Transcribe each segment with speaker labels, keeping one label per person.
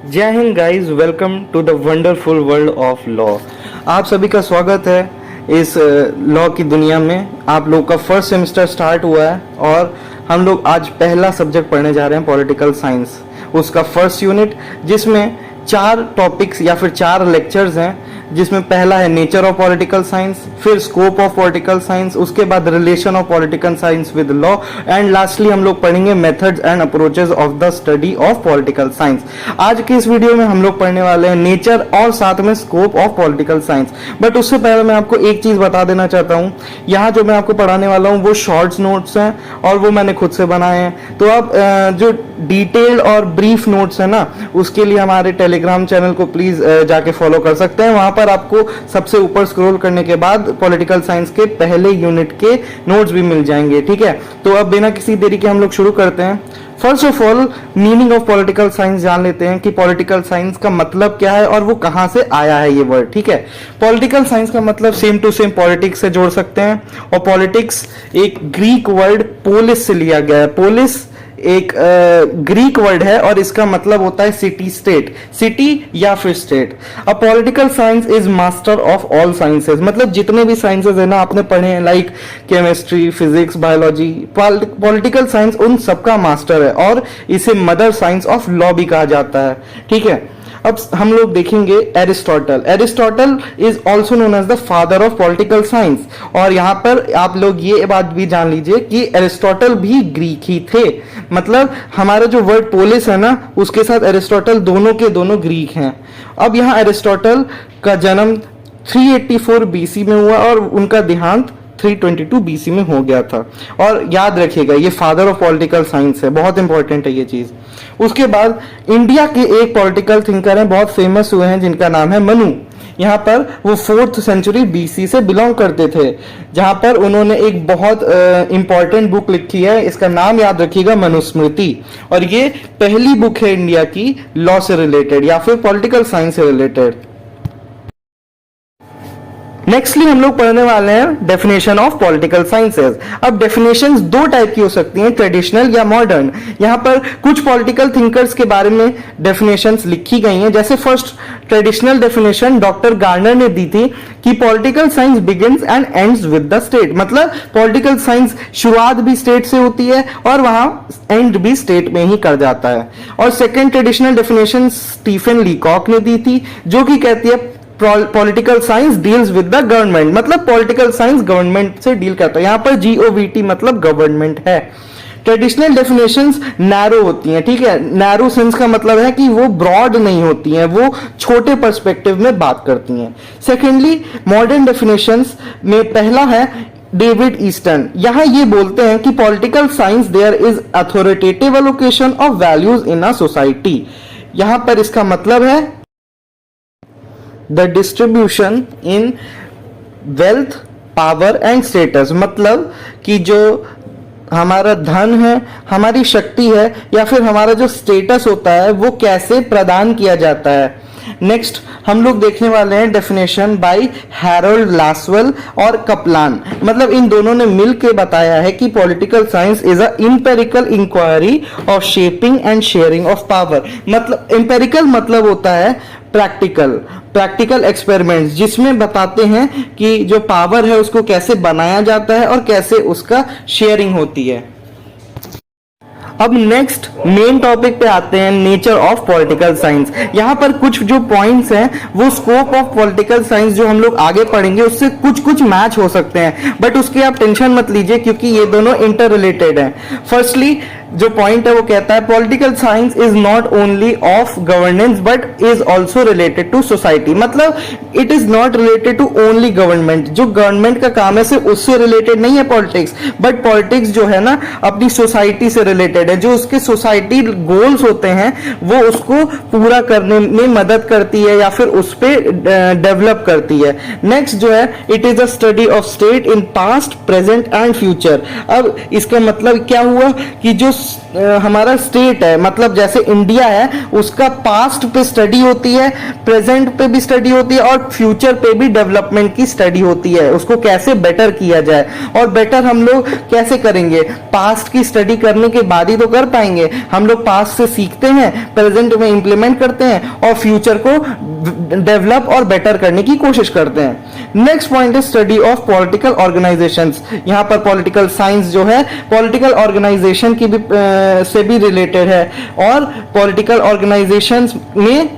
Speaker 1: जय हिंद guys, welcome to the wonderful world of law. आप सभी का स्वागत है इस लॉ की दुनिया में। आप लोग का फर्स्ट सेमेस्टर स्टार्ट हुआ है और हम लोग आज पहला सब्जेक्ट पढ़ने जा रहे हैं पॉलिटिकल साइंस, उसका फर्स्ट यूनिट, जिसमें 4 टॉपिक्स या फिर 4 लेक्चर्स हैं। जिसमें पहला है नेचर ऑफ पॉलिटिकल साइंस, फिर स्कोप ऑफ पॉलिटिकल साइंस, उसके बाद relation of political science with law, and lastly हम लोग पढ़ेंगे methods and approaches of the study of political science. आज के इस वीडियो में हम लोग पढ़ने वाले हैं नेचर और साथ में scope of political science. But उससे पहले मैं आपको एक चीज बता देना चाहता हूँ, यहाँ जो मैं आपको पढ़ाने वाला हूँ वो शॉर्ट्स नोट्स हैं और वो मैंने खुद से बनाए हैं। तो आप जो डिटेल्ड और ब्रीफ नोट्स है ना, उसके लिए हमारे टेलीग्राम चैनल को प्लीज जाके फॉलो कर सकते हैं। वहां पर आपको सबसे ऊपर स्क्रॉल करने के बाद पॉलिटिकल साइंस के पहले यूनिट के नोट्स भी मिल जाएंगे, ठीक है। तो अब बिना किसी देरी के हम लोग शुरू करते हैं। First of all meaning of political science जान लेते हैं कि पॉलिटिकल साइंस का मतलब क्या है और वो कहां से आया है ये वर्ड, ठीक है। पॉलिटिकल साइंस का मतलब सेम टू सेम पॉलिटिक्स से जोड़ सकते हैं, और पॉलिटिक्स एक ग्रीक वर्ड पोलिस से लिया गया है। पोलिस एक ग्रीक वर्ड है और इसका मतलब होता है सिटी स्टेट, सिटी या फिर state. A political science is master of all sciences, मतलब जितने भी साइंसेस है ना आपने पढ़े हैं, like chemistry, physics, biology, political science उन सबका मास्टर है और इसे मदर साइंस ऑफ लॉ भी कहा जाता है, ठीक है। अब हम लोग देखेंगे Aristotle. Aristotle is also known as the father of political science, और यहां पर आप लोग ये बात भी जान लीजिए कि एरिस्टोटल भी ग्रीक ही थे। मतलब हमारा जो वर्ड पोलिस है ना, उसके साथ एरिस्टोटल दोनों के दोनों ग्रीक हैं। अब यहां एरिस्टोटल का जन्म 384 बीसी में हुआ और उनका देहांत 322 बीसी में हो गया था। और याद रखिएगा ये फादर ऑफ पॉलिटिकल साइंस है, बहुत इंपॉर्टेंट है ये चीज। उसके बाद इंडिया के एक पॉलिटिकल थिंकर हैं, बहुत फेमस हुए हैं, जिनका नाम है मनु। यहाँ पर वो 4th सेंचुरी बीसी से बिलोंग करते थे, जहां पर उन्होंने एक बहुत इंपॉर्टेंट बुक लिखी है, इसका नाम याद रखिएगा, मनुस्मृति। और ये पहली बुक है इंडिया की लॉ से रिलेटेड या फिर पॉलिटिकल साइंस से रिलेटेड। नेक्स्टली हम लोग पढ़ने वाले हैं डेफिनेशन ऑफ पॉलिटिकल साइंसेस। अब डेफिनेशंस 2 टाइप की हो सकती हैं, ट्रेडिशनल या मॉडर्न। यहां पर कुछ पॉलिटिकल थिंकर्स के बारे में डेफिनेशंस लिखी गई हैं। जैसे first traditional definition doctor Garner ने दी थी कि political science begins and ends with the state, मतलब पॉलिटिकल साइंस शुरुआत भी स्टेट से होती है और वहां एंड भी स्टेट में ही कर जाता है। और second traditional definition Stephen Leacock ने दी थी, जो कि कहती है political science deals with the government, मतलब पॉलिटिकल साइंस गवर्नमेंट से डील करता है। यहां पर GOVT मतलब गवर्नमेंट है। ट्रेडिशनल डेफिनेशंस नैरो होती हैं, ठीक है। नैरो सेंस का मतलब है कि वो ब्रॉड नहीं होती हैं, वो छोटे पर्सपेक्टिव में बात करती हैं। सेकेंडली मॉडर्न डेफिनेशंस में पहला है डेविड ईस्टन। यहां ये बोलते हैं कि political science there is authoritative allocation of values in a society. यहां पर इसका मतलब है the distribution in wealth, power and status, मतलब कि जो हमारा धन है, हमारी शक्ति है, या फिर हमारा जो स्टेटस होता है वो कैसे प्रदान किया जाता है। नेक्स्ट हम लोग देखने वाले हैं डेफिनेशन बाय हैरोल्ड लासवेल और कपलान। मतलब इन दोनों ने मिलकर बताया है कि political science is a empirical inquiry of shaping and sharing of power. मतलब इंपेरिकल मतलब होता है प्रैक्टिकल एक्सपेरिमेंट्स, जिसमें बताते हैं कि जो पावर है उसको कैसे बनाया जाता है और कैसे उसका शेयरिंग होती है। अब नेक्स्ट मेन टॉपिक पे आते हैं, नेचर ऑफ पॉलिटिकल साइंस। यहां पर कुछ जो पॉइंट्स हैं वो स्कोप ऑफ पॉलिटिकल साइंस जो हम लोग आगे पढ़ेंगे उससे कुछ मैच हो सकते हैं, बट उसकी आप टेंशन मत लीजिए क्योंकि ये दोनों इंटर रिलेटेड हैं। फर्स्टली जो पॉइंट है वो कहता है political science is not only of governance but is also related to society. मतलब it is not related to only government, जो गवर्नमेंट का काम है सिर्फ उससे रिलेटेड नहीं है पॉलिटिक्स, बट पॉलिटिक्स जो है ना अपनी सोसाइटी से रिलेटेड है। जो उसके सोसाइटी गोल्स होते हैं वो उसको पूरा करने में मदद करती है या फिर उस पर डेवलप करती है। नेक्स्ट जो है it is a study of state in past, present and future. अब इसका मतलब क्या हुआ कि जो हमारा स्टेट है, मतलब जैसे इंडिया है, उसका पास्ट पे स्टडी होती है, प्रेजेंट पे भी स्टडी होती है और फ्यूचर पे भी डेवलपमेंट की स्टडी होती है, उसको कैसे बेटर किया जाए। और बेटर हम लोग कैसे करेंगे, पास्ट की स्टडी करने के बाद ही तो कर पाएंगे। हम लोग पास्ट से सीखते हैं, प्रेजेंट में इंप्लीमेंट करते हैं और फ्यूचर को डेवलप और बेटर करने की कोशिश करते हैं। नेक्स्ट पॉइंट है स्टडी ऑफ पॉलिटिकल ऑर्गेनाइजेशंस। यहाँ पर पॉलिटिकल साइंस जो है पॉलिटिकल ऑर्गेनाइजेशन की भी से भी रिलेटेड है, और पॉलिटिकल ऑर्गेनाइजेशंस में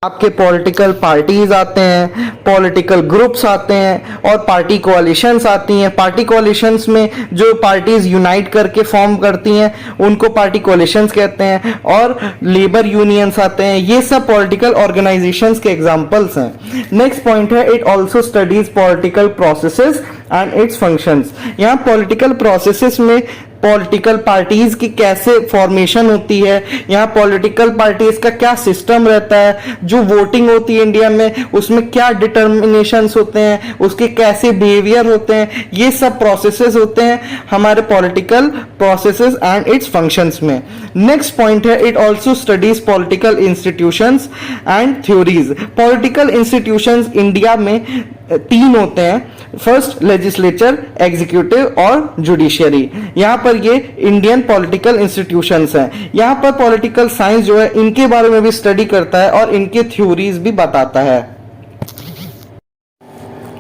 Speaker 1: आपके पॉलिटिकल पार्टीज आते हैं, पॉलिटिकल ग्रुप्स आते हैं और पार्टी कोalitions आती हैं। पार्टी कोalitions में जो पार्टीज यूनाइट करके फॉर्म करती हैं उनको पार्टी कोalitions कहते हैं, और लेबर यूनियंस आते हैं। ये सब पॉलिटिकल ऑर्गेनाइजेशंस के एग्जांपल्स हैं। नेक्स्ट पॉइंट है it also studies political processes and it's functions. यहाँ पॉलिटिकल प्रोसेसेस में पॉलिटिकल पार्टीज की कैसे फॉर्मेशन होती है, यहाँ पॉलिटिकल पार्टीज का क्या सिस्टम रहता है, जो वोटिंग होती है इंडिया में उसमें क्या डिटर्मिनेशंस होते हैं, उसके कैसे बिहेवियर होते हैं, ये सब प्रोसेसेस होते हैं हमारे political processes and it's functions में। नेक्स्ट पॉइंट है it also studies political institutions and theories. Political institutions India में 3 होते हैं, फर्स्ट लेजिस्लेचर, एग्जीक्यूटिव और जुडिशियरी। यहाँ पर ये इंडियन पॉलिटिकल इंस्टीट्यूशंस हैं। यहाँ पर पॉलिटिकल साइंस जो है इनके बारे में भी स्टडी करता है और इनके थ्योरीज भी बताता है।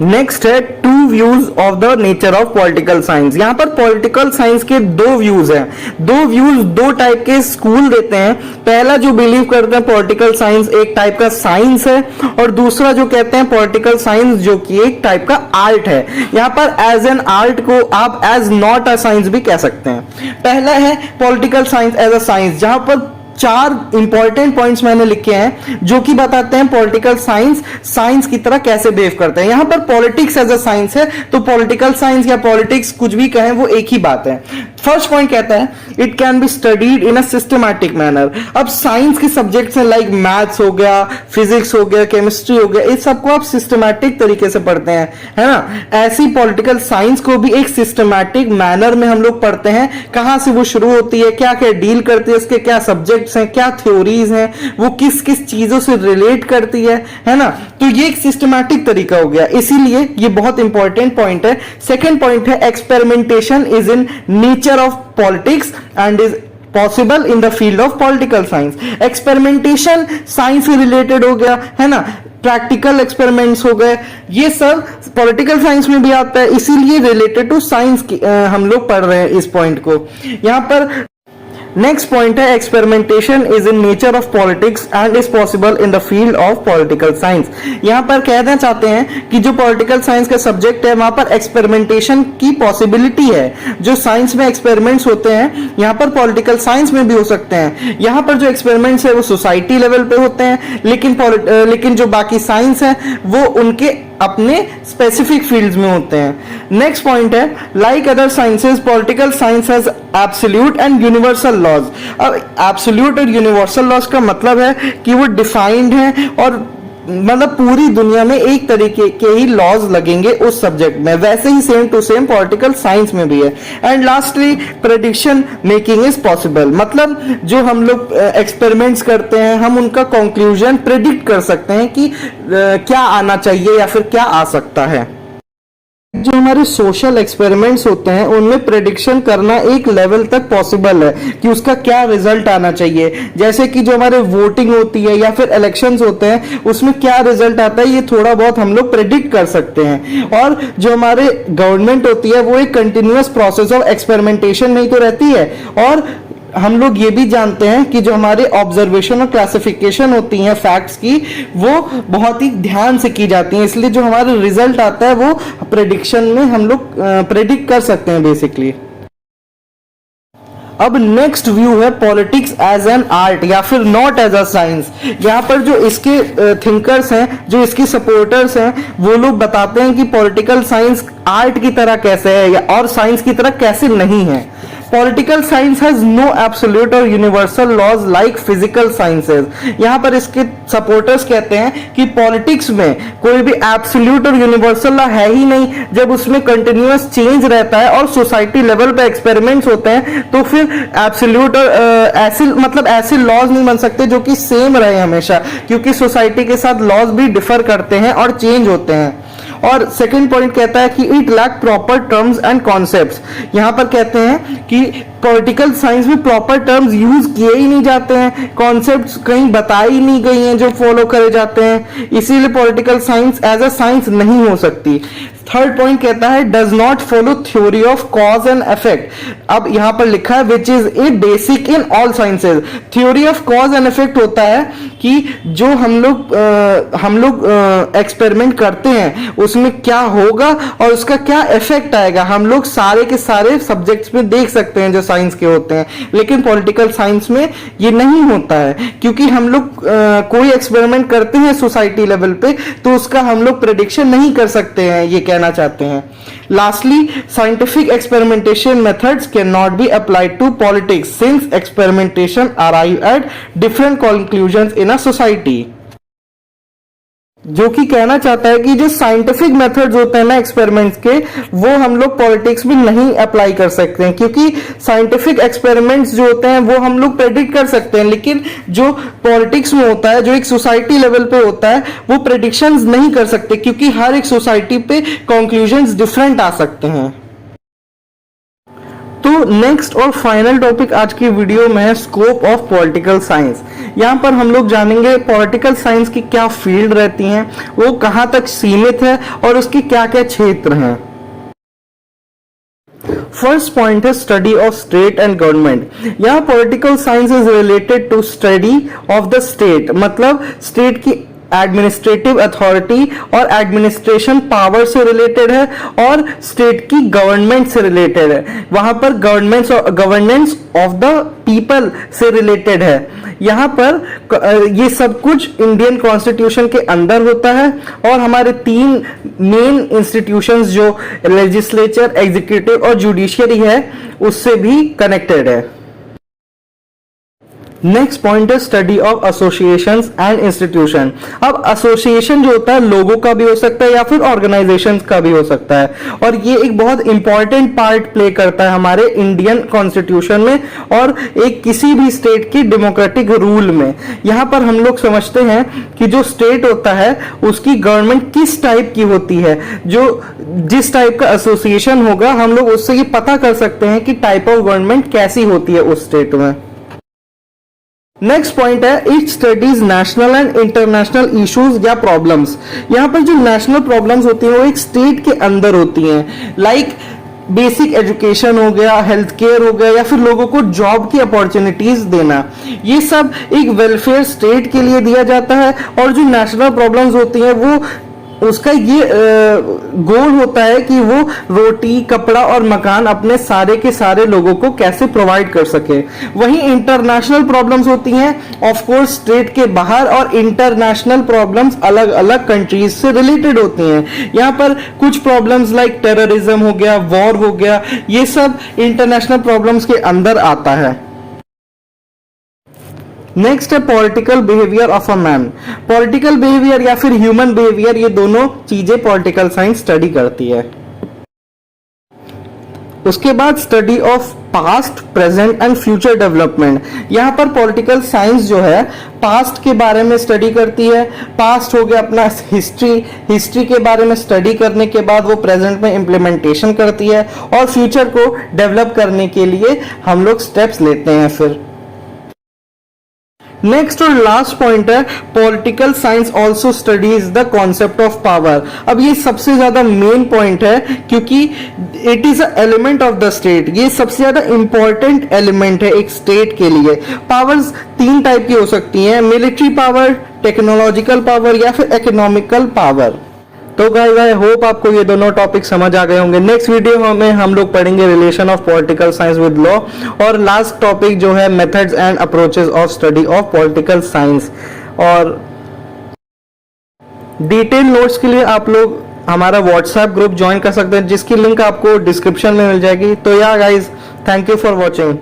Speaker 1: नेक्स्ट है 2 views of the nature of political science. यहां पर पॉलिटिकल साइंस के 2 व्यूज हैं। 2 व्यूज 2 टाइप के स्कूल देते हैं। पहला जो बिलीव करते हैं पॉलिटिकल साइंस एक टाइप का साइंस है, और दूसरा जो कहते हैं पॉलिटिकल साइंस जो कि एक टाइप का आर्ट है। यहां पर एज एन आर्ट को आप एज नॉट अ साइंस भी कह सकते हैं। पहला है political science as a science, जहां पर 4 इंपॉर्टेंट पॉइंट्स मैंने लिखे हैं जो कि बताते हैं पॉलिटिकल साइंस साइंस की तरह कैसे बिहेव करते हैं। यहां पर पॉलिटिक्स एज अ साइंस है, तो पॉलिटिकल साइंस या पॉलिटिक्स कुछ भी कहें वो एक ही बात है। फर्स्ट पॉइंट कहता है it can be studied in a systematic manner. अब साइंस के सब्जेक्ट्स हैं लाइक मैथ्स हो गया, फिजिक्स हो गया, केमिस्ट्री हो गया, इस सबको आप सिस्टमैटिक तरीके से पढ़ते हैं, है ना। ऐसी पॉलिटिकल साइंस को भी एक सिस्टमैटिक मैनर में हम लोग पढ़ते हैं। कहां से वो शुरू होती है, क्या क्या डील करती है, उसके क्या सब्जेक्ट हैं, क्या थ्योरीज हैं, वो किस किस चीजों से रिलेट करती है ना। तो ये एक सिस्टमैटिक तरीका हो गया, इसीलिए ये बहुत इंपॉर्टेंट पॉइंट है। सेकंड पॉइंट है experimentation is in nature of politics and is possible in the field of political science. Experimentation science से रिलेटेड हो गया, है ना। प्रैक्टिकल एक्सपेरिमेंट्स हो गए, ये सब पॉलिटिकल साइंस में भी आता है, इसीलिए रिलेटेड टू साइंस हम लोग पढ़ रहे हैं इस पॉइंट को। यहां पर नेक्स्ट पॉइंट है experimentation is in nature of politics and is possible in the field of political science. यहां पर कहना चाहते हैं कि जो पॉलिटिकल साइंस का सब्जेक्ट है वहां पर एक्सपेरिमेंटेशन की पॉसिबिलिटी है। जो साइंस में एक्सपेरिमेंट्स होते हैं यहां पर पॉलिटिकल साइंस में भी हो सकते हैं। यहां पर जो एक्सपेरिमेंट्स है वो सोसाइटी लेवल पे होते हैं, लेकिन जो बाकी साइंस है वो उनके अपने स्पेसिफिक फील्ड्स में होते हैं। नेक्स्ट पॉइंट है like other sciences political science has absolute and universal laws. अब एब्सोल्यूट और यूनिवर्सल लॉज का मतलब है कि वो डिफाइंड है और मतलब पूरी दुनिया में एक तरीके के ही लॉज लगेंगे उस सब्जेक्ट में, वैसे ही same to same political science में भी है। And lastly prediction making is possible, मतलब जो हम लोग एक्सपेरिमेंट्स करते हैं हम उनका कंक्लूजन प्रेडिक्ट कर सकते हैं कि क्या आना चाहिए या फिर क्या आ सकता है। जो हमारे सोशल एक्सपेरिमेंट्स होते हैं उनमें प्रेडिक्शन करना एक लेवल तक पॉसिबल है कि उसका क्या रिजल्ट आना चाहिए। जैसे कि जो हमारे वोटिंग होती है या फिर इलेक्शंस होते हैं उसमें क्या रिजल्ट आता है ये थोड़ा बहुत हम लोग प्रेडिक्ट कर सकते हैं। और जो हमारे गवर्नमेंट होती है वो एक कंटिन्यूअस प्रोसेस ऑफ एक्सपेरिमेंटेशन में ही तो रहती है। और हम लोग ये भी जानते हैं कि जो हमारे ऑब्जर्वेशन और क्लासिफिकेशन होती हैं फैक्ट्स की वो बहुत ही ध्यान से की जाती हैं, इसलिए जो हमारा रिजल्ट आता है वो प्रेडिक्शन में हम लोग प्रेडिक्ट कर सकते हैं बेसिकली। अब नेक्स्ट व्यू है पॉलिटिक्स एज एन आर्ट या फिर नॉट एज अ साइंस। यहाँ पर जो इसके थिंकर्स हैं, जो इसके सपोर्टर्स हैं, वो लोग बताते हैं कि पॉलिटिकल साइंस आर्ट की तरह कैसे है और साइंस की तरह कैसे नहीं है। Political science has no absolute और universal laws like physical sciences. यहाँ पर इसके सपोर्टर्स कहते हैं कि पॉलिटिक्स में कोई भी एब्सोल्यूट और यूनिवर्सल लॉ है ही नहीं। जब उसमें कंटिन्यूअस चेंज रहता है और सोसाइटी लेवल पे एक्सपेरिमेंट्स होते हैं तो फिर एब्सोल्यूट और ऐसे लॉज नहीं बन सकते जो कि सेम रहे हमेशा, क्योंकि सोसाइटी के साथ लॉज भी डिफर करते हैं और चेंज होते हैं। और सेकंड पॉइंट कहता है कि it lack proper terms and concepts. यहां पर कहते हैं कि पॉलिटिकल साइंस में प्रॉपर टर्म्स यूज किए ही नहीं जाते हैं, कॉन्सेप्ट्स कहीं बताई ही नहीं गई हैं जो फॉलो करे जाते हैं, इसीलिए political science as a science नहीं हो सकती। थर्ड पॉइंट कहता है does not follow theory of cause and effect. अब यहां पर लिखा है which is a basic in all sciences. Theory of cause and effect होता है कि जो हम लोग एक्सपेरिमेंट करते हैं उसमें क्या होगा और उसका क्या इफेक्ट आएगा, हम लोग सारे के सारे सब्जेक्ट्स में देख सकते हैं जो साइंस के होते हैं। लेकिन पॉलिटिकल साइंस में ये नहीं होता है, क्योंकि हम लोग कोई एक्सपेरिमेंट करते हैं सोसाइटी लेवल पे तो उसका हम लोग प्रेडिक्शन नहीं कर सकते हैं, ये कहना चाहते हैं। Lastly, scientific experimentation methods can not be applied to politics since experimentation arrive at different conclusions in a society. जो कि कहना चाहता है कि जो साइंटिफिक मेथड्स होते हैं ना एक्सपेरिमेंट्स के, वो हम लोग पॉलिटिक्स में नहीं अप्लाई कर सकते हैं, क्योंकि साइंटिफिक एक्सपेरिमेंट्स जो होते हैं वो हम लोग प्रेडिक्ट कर सकते हैं, लेकिन जो पॉलिटिक्स में होता है, जो एक सोसाइटी लेवल पे होता है, वो प्रेडिक्शंस नहीं कर सकते, क्योंकि हर एक सोसाइटी पे कंक्लूजन्स डिफरेंट आ सकते हैं। तो नेक्स्ट और फाइनल टॉपिक आज की वीडियो में है स्कोप ऑफ पॉलिटिकल साइंस। यहाँ पर हम लोग जानेंगे पॉलिटिकल साइंस की क्या फील्ड रहती हैं, वो कहाँ तक सीमित है और उसके क्या क्या क्षेत्र हैं। फर्स्ट पॉइंट है study of state and government. यहाँ political science is related to study of the state, मतलब स्टेट की एडमिनिस्ट्रेटिव अथॉरिटी और एडमिनिस्ट्रेशन पावर से रिलेटेड है और स्टेट की गवर्नमेंट से रिलेटेड है। वहां पर गवर्नेंस ऑफ द पीपल से रिलेटेड है। यहाँ पर ये सब कुछ इंडियन कॉन्स्टिट्यूशन के अंदर होता है और हमारे तीन मेन इंस्टीट्यूशंस जो लेजिस्लेचर, एग्जीक्यूटिव और जुडिशियरी है उससे भी कनेक्टेड है। नेक्स्ट पॉइंट है study of associations and institution. अब एसोसिएशन जो होता है लोगों का भी हो सकता है या फिर ऑर्गेनाइजेशंस का भी हो सकता है, और ये एक बहुत इंपॉर्टेंट पार्ट प्ले करता है हमारे इंडियन कॉन्स्टिट्यूशन में और एक किसी भी स्टेट की डेमोक्रेटिक रूल में। यहाँ पर हम लोग समझते हैं कि जो स्टेट होता है उसकी गवर्नमेंट किस टाइप की होती है, जो जिस टाइप का एसोसिएशन होगा हम लोग उससे ये पता कर सकते हैं कि टाइप ऑफ गवर्नमेंट कैसी होती है उस स्टेट में। नेक्स्ट पॉइंट है it studies national and international issues या प्रॉब्लम्स। यहाँ पर जो नेशनल प्रॉब्लम्स होती हैं वो एक स्टेट के अंदर होती हैं, लाइक बेसिक एजुकेशन हो गया, हेल्थ केयर हो गया, या फिर लोगों को जॉब की अपॉर्चुनिटीज देना। ये सब एक वेलफेयर स्टेट के लिए दिया जाता है। और जो नेशनल प्रॉब्लम्स होती हैं वो उसका ये गोल होता है कि वो रोटी, कपड़ा और मकान अपने सारे के सारे लोगों को कैसे प्रोवाइड कर सके। वहीं इंटरनेशनल प्रॉब्लम्स होती हैं ऑफ कोर्स स्टेट के बाहर, और इंटरनेशनल प्रॉब्लम्स अलग अलग कंट्रीज से रिलेटेड होती हैं। यहाँ पर कुछ प्रॉब्लम्स लाइक टेररिज्म हो गया, वॉर हो गया, ये सब इंटरनेशनल प्रॉब्लम्स के अंदर आता है। नेक्स्ट है political behaviour of a man. Political behaviour या फिर ह्यूमन बिहेवियर, ये दोनों चीजें पॉलिटिकल साइंस स्टडी करती है। उसके बाद study of past, present and future development. यहाँ पर पॉलिटिकल साइंस जो है पास्ट के बारे में स्टडी करती है। पास्ट हो गया अपना हिस्ट्री के बारे में स्टडी करने के बाद वो प्रेजेंट में इम्प्लीमेंटेशन करती है, और फ्यूचर को डेवलप करने के लिए हम लोग स्टेप्स लेते हैं फिर। नेक्स्ट और लास्ट पॉइंट है political science also studies the concept of power. अब ये सबसे ज्यादा मेन पॉइंट है क्योंकि it is a element of the state. ये सबसे ज्यादा इंपॉर्टेंट एलिमेंट है एक स्टेट के लिए। पावर्स तीन टाइप की हो सकती हैं, मिलिट्री पावर, टेक्नोलॉजिकल पावर या फिर इकोनॉमिकल पावर। तो गाइस आई होप आपको ये दोनों टॉपिक समझ आ गए होंगे। नेक्स्ट वीडियो में हम लोग पढ़ेंगे relation of political science with law, और लास्ट टॉपिक जो है methods and approaches of study of political science. और डिटेल नोट्स के लिए आप लोग हमारा व्हाट्सएप ग्रुप ज्वाइन कर सकते हैं जिसकी लिंक आपको डिस्क्रिप्शन में मिल जाएगी। तो या guys thank you for watching.